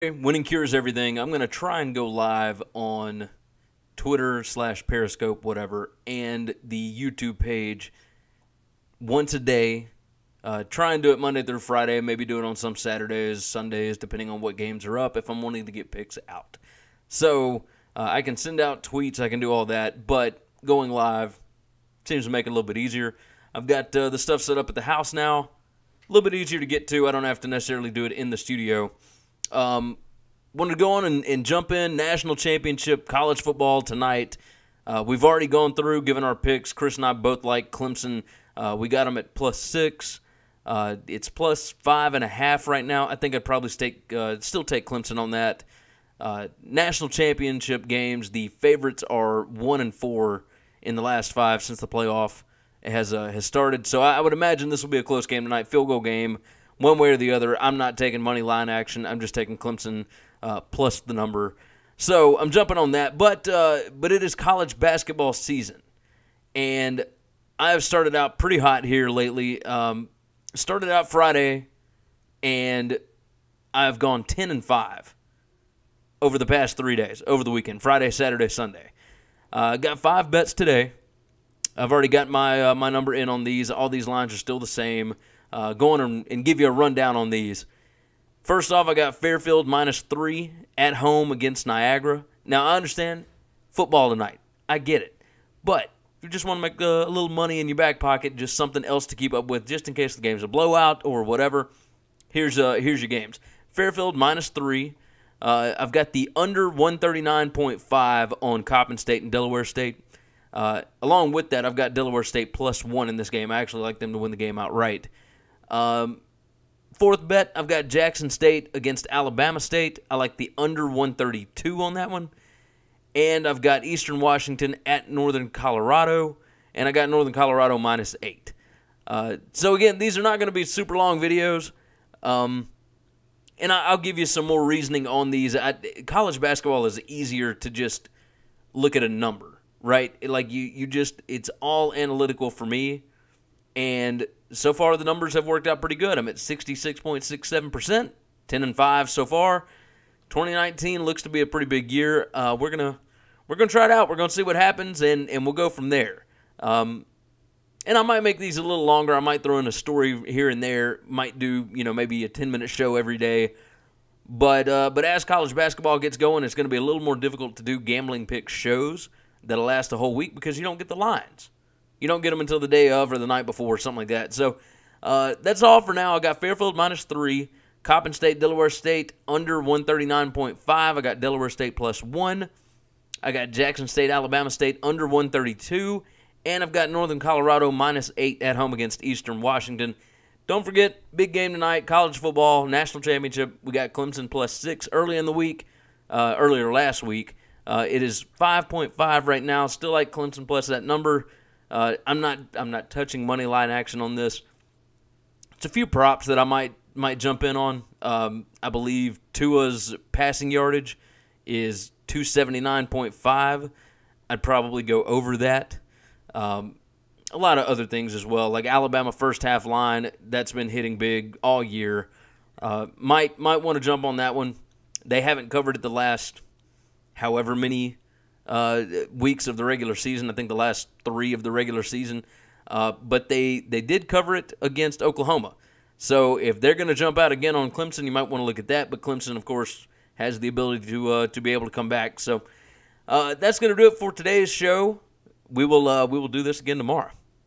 Winning cures everything. I'm going to try and go live on Twitter/Periscope, whatever, and the YouTube page once a day. Try and do it Monday through Friday. Maybe do it on some Saturdays, Sundays, depending on what games are up if I'm wanting to get picks out. So I can send out tweets. I can do all that. But going live seems to make it a little bit easier. I've got the stuff set up at the house now. A little bit easier to get to. I don't have to necessarily do it in the studio. Wanted to go on and jump in. National championship college football tonight. We've already gone through, given our picks. Chris and I both like Clemson. We got them at +6. It's +5.5 right now. I think I'd probably still take Clemson on that. National championship games, the favorites are 1-4 in the last 5 since the playoff has started. So I would imagine this will be a close game tonight, field goal game. One way or the other. I'm not taking money line action. I'm just taking Clemson plus the number. So I'm jumping on that. But it is college basketball season. And I have started out pretty hot here lately. Started out Friday, and I've gone 10-5 over the past 3 days, over the weekend, Friday, Saturday, Sunday. Got 5 bets today. I've already got my number in on these. All these lines are still the same. Go on and give you a rundown on these. First off, I got Fairfield -3 at home against Niagara. Now, I understand football tonight. I get it. But if you just want to make a little money in your back pocket, just something else to keep up with, just in case the game's a blowout or whatever, here's your games. Fairfield -3. I've got the under 139.5 on COPPIN State and Delaware State. Along with that, I've got Delaware State +1 in this game. I actually like them to win the game outright. Fourth bet, I've got Jackson State against Alabama State. I like the under 132 on that one. And I've got Eastern Washington at Northern Colorado. And I got Northern Colorado -8. So again, these are not going to be super long videos. And I'll give you some more reasoning on these. College basketball is easier to just look at a number, right? Like it's all analytical for me. And so far, the numbers have worked out pretty good. I'm at 66.67%, 10-5 so far. 2019 looks to be a pretty big year. We're gonna try it out. We're gonna see what happens, and we'll go from there. And I might make these a little longer. I might throw in a story here and there. Might do maybe a 10-minute show every day. But as college basketball gets going, it's going to be a little more difficult to do gambling pick shows that'll last a whole week because you don't get the lines. You don't get them until the day of or the night before or something like that. So that's all for now. I got Fairfield -3, COPPIN State, Delaware State under 139.5. I got Delaware State +1. I got Jackson State, Alabama State under 132. And I've got Northern Colorado -8 at home against Eastern Washington. Don't forget, big game tonight, college football, national championship. We got Clemson +6 early in the week, earlier last week. It is 5.5 right now. Still like Clemson plus that number. I'm not touching money line action on this. It's a few props that I might jump in on. I believe Tua's passing yardage is 279.5. I'd probably go over that. A lot of other things as well, like Alabama first half line that's been hitting big all year. Might want to jump on that one. They haven't covered it the last however many weeks of the regular season. I think the last 3 of the regular season. But they did cover it against Oklahoma. So if they're going to jump out again on Clemson, you might want to look at that. But Clemson, of course, has the ability to be able to come back. So that's going to do it for today's show. We will do this again tomorrow.